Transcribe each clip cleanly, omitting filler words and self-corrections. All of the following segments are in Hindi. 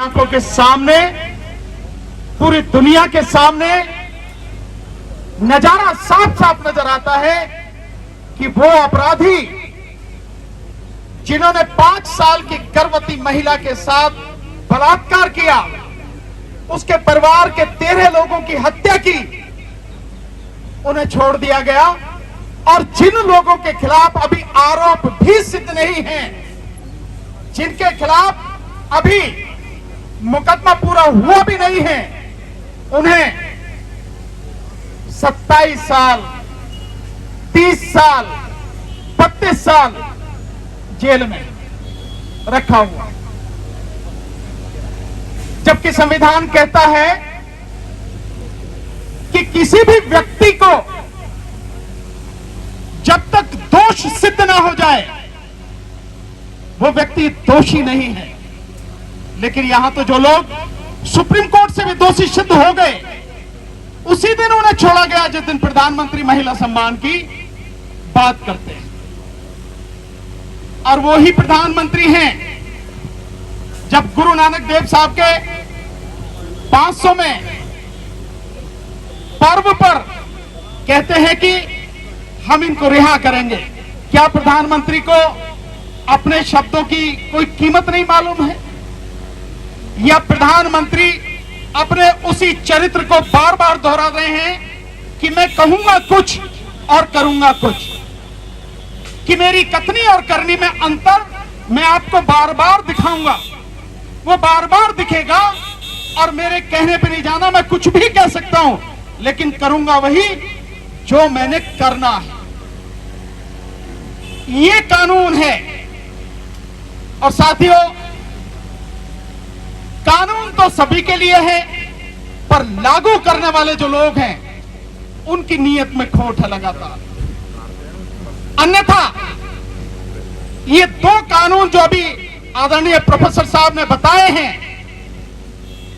आंखों के सामने, पूरी दुनिया के सामने नजारा साफ साफ नजर आता है कि वो अपराधी जिन्होंने 5 साल की गर्भवती महिला के साथ बलात्कार किया, उसके परिवार के 13 लोगों की हत्या की, उन्हें छोड़ दिया गया। और जिन लोगों के खिलाफ अभी आरोप भी सिद्ध नहीं हैं, जिनके खिलाफ अभी मुकदमा पूरा हुआ भी नहीं है, उन्हें 27 साल, 30 साल, 32 साल जेल में रखा हुआ, जबकि संविधान कहता है कि किसी भी व्यक्ति को जब तक दोष सिद्ध ना हो जाए वो व्यक्ति दोषी नहीं है। लेकिन यहां तो जो लोग सुप्रीम कोर्ट से भी दोषी सिद्ध हो गए, उसी दिन उन्हें छोड़ा गया जिस दिन प्रधानमंत्री महिला सम्मान की बात करते हैं। और वो ही प्रधानमंत्री हैं जब गुरु नानक देव साहब के 500वें पर्व पर कहते हैं कि हम इनको रिहा करेंगे। क्या प्रधानमंत्री को अपने शब्दों की कोई कीमत नहीं मालूम है? या प्रधानमंत्री अपने उसी चरित्र को बार बार दोहरा रहे हैं कि मैं कहूंगा कुछ और करूंगा कुछ, कि मेरी कथनी और करनी में अंतर मैं आपको बार बार दिखाऊंगा, वो बार बार दिखेगा और मेरे कहने पे नहीं जाना, मैं कुछ भी कह सकता हूं लेकिन करूंगा वही जो मैंने करना है। ये कानून है। और साथियों, कानून तो सभी के लिए है, पर लागू करने वाले जो लोग हैं उनकी नीयत में खोट है लगातार। अन्यथा ये 2 कानून जो अभी आदरणीय प्रोफेसर साहब ने बताए हैं,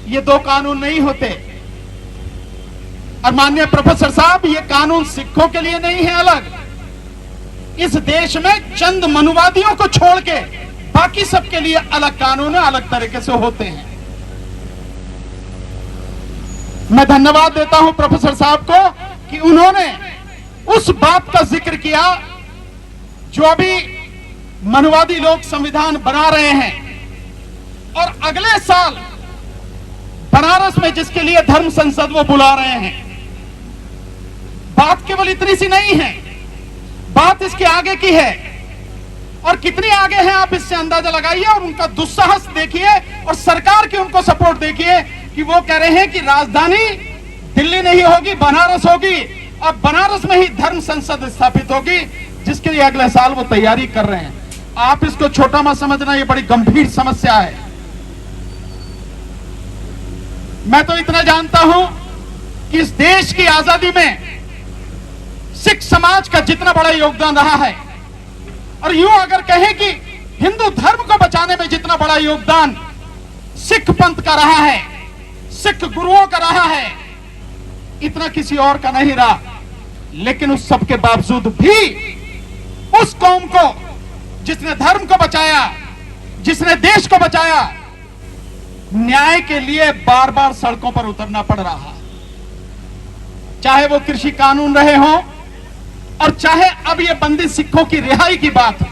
ये 2 कानून नहीं होते। और माननीय प्रोफेसर साहब, ये कानून सिखों के लिए नहीं है अलग, इस देश में चंद मनुवादियों को छोड़ के बाकी सबके लिए अलग कानून है, अलग तरीके से होते हैं। मैं धन्यवाद देता हूं प्रोफेसर साहब को कि उन्होंने उस बात का जिक्र किया जो अभी मनुवादी लोग संविधान बना रहे हैं, और अगले साल बनारस में जिसके लिए धर्म संसद वो बुला रहे हैं। बात केवल इतनी सी नहीं है, बात इसके आगे की है। और कितनी आगे है आप इससे अंदाजा लगाइए, और उनका दुस्साहस देखिए, और सरकार की उनको सपोर्ट देखिए कि वो कह रहे हैं कि राजधानी दिल्ली नहीं होगी, बनारस होगी, और बनारस में ही धर्म संसद स्थापित होगी, जिसके लिए अगले साल वो तैयारी कर रहे हैं। आप इसको छोटा मत समझना, ये बड़ी गंभीर समस्या है। मैं तो इतना जानता हूं कि इस देश की आजादी में सिख समाज का जितना बड़ा योगदान रहा है, और यूं अगर कहें कि हिंदू धर्म को बचाने में जितना बड़ा योगदान सिख पंथ का रहा है, सिख गुरुओं का रहा है, इतना किसी और का नहीं रहा। लेकिन उस सब के बावजूद भी उस कौम को जिसने धर्म को बचाया, जिसने देश को बचाया, न्याय के लिए बार बार सड़कों पर उतरना पड़ रहा। चाहे वो कृषि कानून रहे हों, और चाहे अब ये बंदी सिखों की रिहाई की बात हो।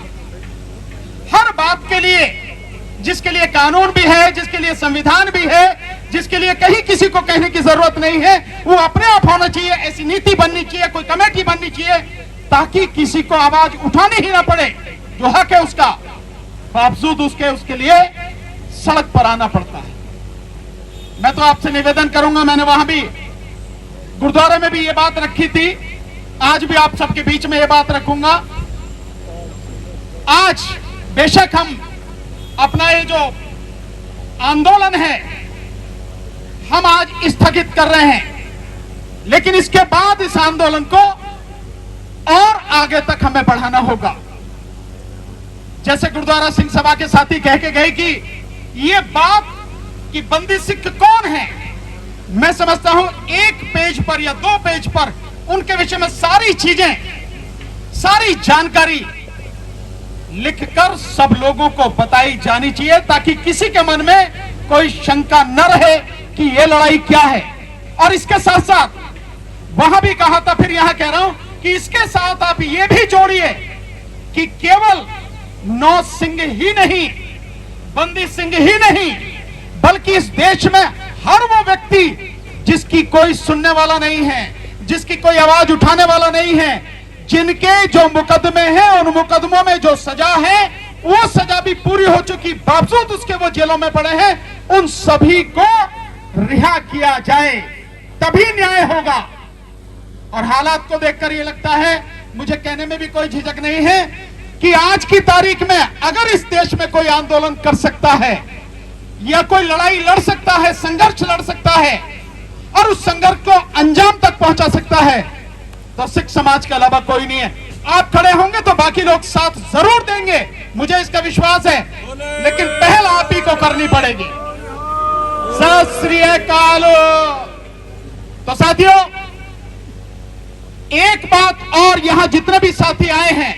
हर बात के लिए, जिसके लिए कानून भी है, जिसके लिए संविधान भी है, जिसके लिए कहीं किसी को कहने की जरूरत नहीं है, वो अपने आप होना चाहिए। ऐसी नीति बननी चाहिए, कोई कमेटी बननी चाहिए, ताकि किसी को आवाज उठानी ही ना पड़े। जो हक है उसका, बावजूद उसके लिए सड़क पर आना पड़ता है। मैं तो आपसे निवेदन करूंगा, मैंने वहां भी गुरुद्वारे में भी ये बात रखी थी, आज भी आप सबके बीच में ये बात रखूंगा। आज बेशक हम अपना ये जो आंदोलन है हम आज स्थगित कर रहे हैं, लेकिन इसके बाद इस आंदोलन को और आगे तक हमें बढ़ाना होगा। जैसे गुरुद्वारा सिंह सभा के साथी कह के गए कि ये बात कि बंदी सिख कौन है, मैं समझता हूं 1 पेज पर या 2 पेज पर उनके विषय में सारी चीजें, सारी जानकारी लिखकर सब लोगों को बताई जानी चाहिए, ताकि किसी के मन में कोई शंका न रहे कि ये लड़ाई क्या है। और इसके साथ साथ वहां भी कहा था, फिर यहां कह रहा हूं कि इसके साथ आप ये भी जोड़िए कि केवल नौ सिंह ही नहीं, बंदी सिंह ही नहीं, बल्कि इस देश में हर वो व्यक्ति जिसकी कोई सुनने वाला नहीं है, जिसकी कोई आवाज उठाने वाला नहीं है, जिनके जो मुकदमे हैं उन मुकदमों में जो सजा है वो सजा भी पूरी हो चुकी बावजूद उसके वो जेलों में पड़े हैं, उन सभी को रिहा किया जाए, तभी न्याय होगा। और हालात को देखकर ये लगता है, मुझे कहने में भी कोई झिझक नहीं है कि आज की तारीख में अगर इस देश में कोई आंदोलन कर सकता है या कोई लड़ाई लड़ सकता है, संघर्ष लड़ सकता है और उस संघर्ष को अंजाम तक पहुंचा सकता है, तो सिख समाज के अलावा कोई नहीं है। आप खड़े होंगे तो बाकी लोग साथ जरूर देंगे, मुझे इसका विश्वास है, लेकिन पहल आप ही को करनी पड़ेगी। सत श्री अकाल। तो साथियों, एक बात और, यहां जितने भी साथी आए हैं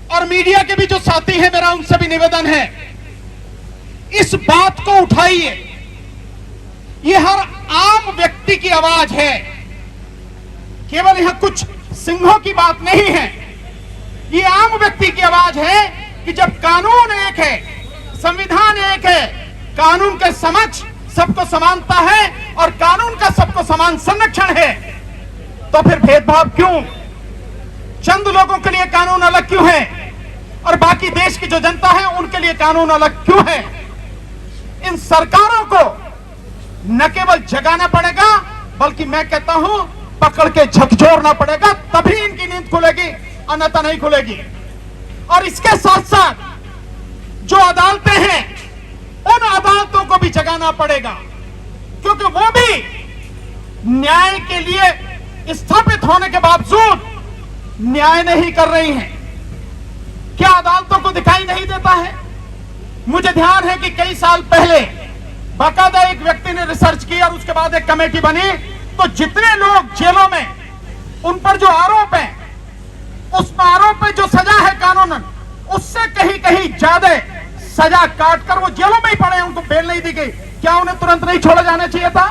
और मीडिया के भी जो साथी हैं, मेरा उनसे भी निवेदन है, इस बात को उठाइए। ये हर आम व्यक्ति की आवाज है, केवल यहां कुछ सिंहों की बात नहीं है। ये आम व्यक्ति की आवाज है कि जब कानून एक है, संविधान एक है, कानून के समक्ष सबको समानता है और कानून का सबको समान संरक्षण है, तो फिर भेदभाव क्यों? चंद लोगों के लिए कानून अलग क्यों है और बाकी देश की जो जनता है उनके लिए कानून अलग क्यों है? इन सरकारों को न केवल जगाना पड़ेगा, बल्कि मैं कहता हूं पकड़ के झकझोरना पड़ेगा, तभी इनकी नींद खुलेगी, अन्यथा नहीं खुलेगी। और इसके साथ साथ जो अदालतें हैं, उन अदालतों को भी जगाना पड़ेगा, क्योंकि वो भी न्याय के लिए स्थापित होने के बावजूद न्याय नहीं कर रही हैं। क्या अदालतों को दिखाई नहीं देता है? मुझे ध्यान है कि कई साल पहले बाकायदा एक व्यक्ति ने रिसर्च की और उसके बाद एक कमेटी बनी, तो जितने लोग जेलों में, उन पर जो आरोप है, उस आरोप पे जो सजा है कानूनन, उससे कहीं कहीं ज्यादा सजा काटकर वो जेलों में ही पड़े, उनको बेल नहीं दी गई। क्या उन्हें तुरंत नहीं छोड़ा जाना चाहिए था?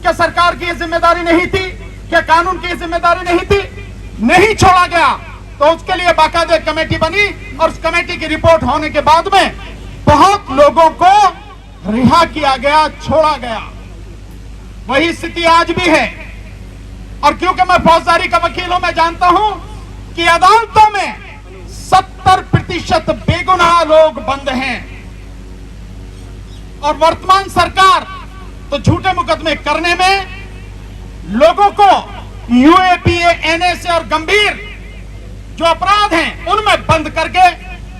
क्या सरकार की जिम्मेदारी नहीं थी? क्या कानून की जिम्मेदारी नहीं थी? नहीं छोड़ा गया, तो उसके लिए बाकायदा कमेटी बनी और उस कमेटी की रिपोर्ट होने के बाद में बहुत लोगों को रिहा किया गया, छोड़ा गया। वही स्थिति आज भी है। और क्योंकि मैं फौजदारी का वकील हूं, मैं जानता हूं कि अदालतों में 70% बेगुनाह लोग बंद हैं और वर्तमान सरकार तो झूठे मुकदमे करने में, लोगों को यूएपीए, एनएसए और गंभीर जो अपराध हैं उनमें बंद करके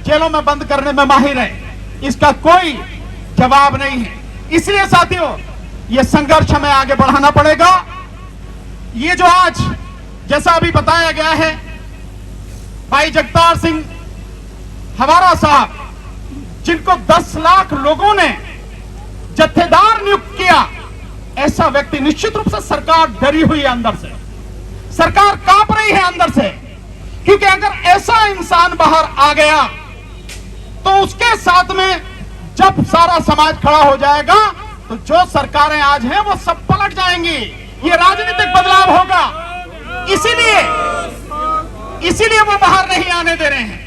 जेलों में बंद करने में माहिर है। इसका कोई जवाब नहीं है। इसलिए साथियों, यह संघर्ष हमें आगे बढ़ाना पड़ेगा। ये जो आज जैसा अभी बताया गया है, भाई जगतार सिंह हवारा साहब, जिनको 10 लाख लोगों ने जत्थेदार नियुक्त किया, ऐसा व्यक्ति, निश्चित रूप से सरकार डरी हुई है अंदर से, सरकार कांप रही है अंदर से, क्योंकि अगर ऐसा इंसान बाहर आ गया तो उसके साथ में जब सारा समाज खड़ा हो जाएगा तो जो सरकारें आज हैं वो सब पलट जाएंगी। ये राजनीतिक बदलाव होगा। इसीलिए वो बाहर नहीं आने दे रहे हैं।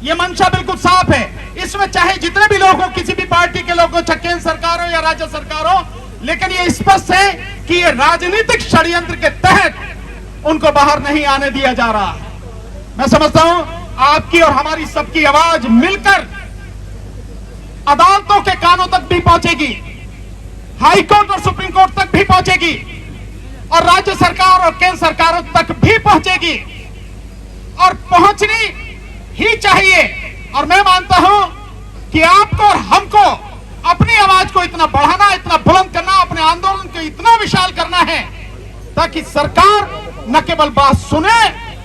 ये मंशा बिल्कुल साफ है। इसमें चाहे जितने भी लोग हो, किसी भी पार्टी के लोग हो, चाहे केंद्र सरकार हो या राज्य सरकार हो, लेकिन ये स्पष्ट है कि ये राजनीतिक षड्यंत्र के तहत उनको बाहर नहीं आने दिया जा रहा है। मैं समझता हूं आपकी और हमारी सबकी आवाज मिलकर अदालतों के कानों तक भी पहुंचेगी, हाई कोर्ट और सुप्रीम कोर्ट तक भी पहुंचेगी और राज्य सरकार और केंद्र सरकारों तक भी पहुंचेगी, और पहुंचनी ही चाहिए। और मैं मानता हूं कि आपको और हमको अपनी आवाज को इतना बढ़ाना, इतना बुलंद करना, अपने आंदोलन को इतना विशाल करना है ताकि सरकार न केवल बात सुने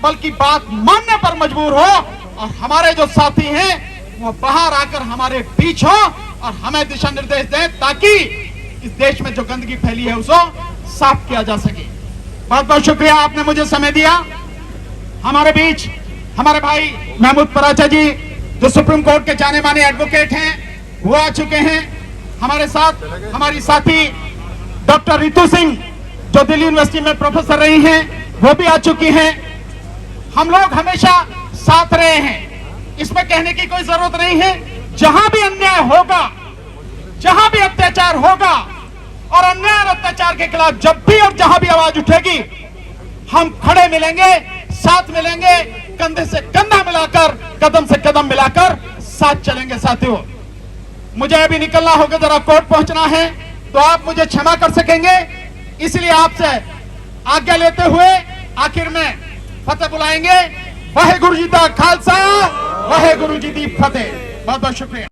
बल्कि बात मानने पर मजबूर हो, और हमारे जो साथी हैं वो बाहर आकर हमारे बीच हो और हमें दिशा निर्देश दें, ताकि इस देश में जो गंदगी फैली है उसको साफ किया जा सके। बहुत बहुत शुक्रिया, आपने मुझे समय दिया। हमारे बीच हमारे भाई महमूद पराचा जी, जो सुप्रीम कोर्ट के जाने माने एडवोकेट हैं, वो आ चुके हैं। हमारे साथ हमारी साथी डॉक्टर रितु सिंह जो दिल्ली यूनिवर्सिटी में प्रोफेसर रही हैं, वो भी आ चुकी हैं। हम लोग हमेशा साथ रहे हैं, इसमें कहने की कोई जरूरत नहीं है। जहां भी अन्याय होगा, जहां भी अत्याचार होगा और अन्याय और अत्याचार के खिलाफ जब भी और जहां भी आवाज उठेगी, हम खड़े मिलेंगे, साथ मिलेंगे, कंधे से कंधा मिलाकर, कदम से कदम मिलाकर साथ चलेंगे। साथियों, मुझे अभी निकलना होगा, जरा कोर्ट पहुंचना है, तो आप मुझे क्षमा कर सकेंगे, इसलिए आपसे आज्ञा लेते हुए आखिर में फतेह बुलाएंगे। वाहेगुरु जी दा खालसा, वाहेगुरु जी दी फतेह। बहुत बहुत शुक्रिया।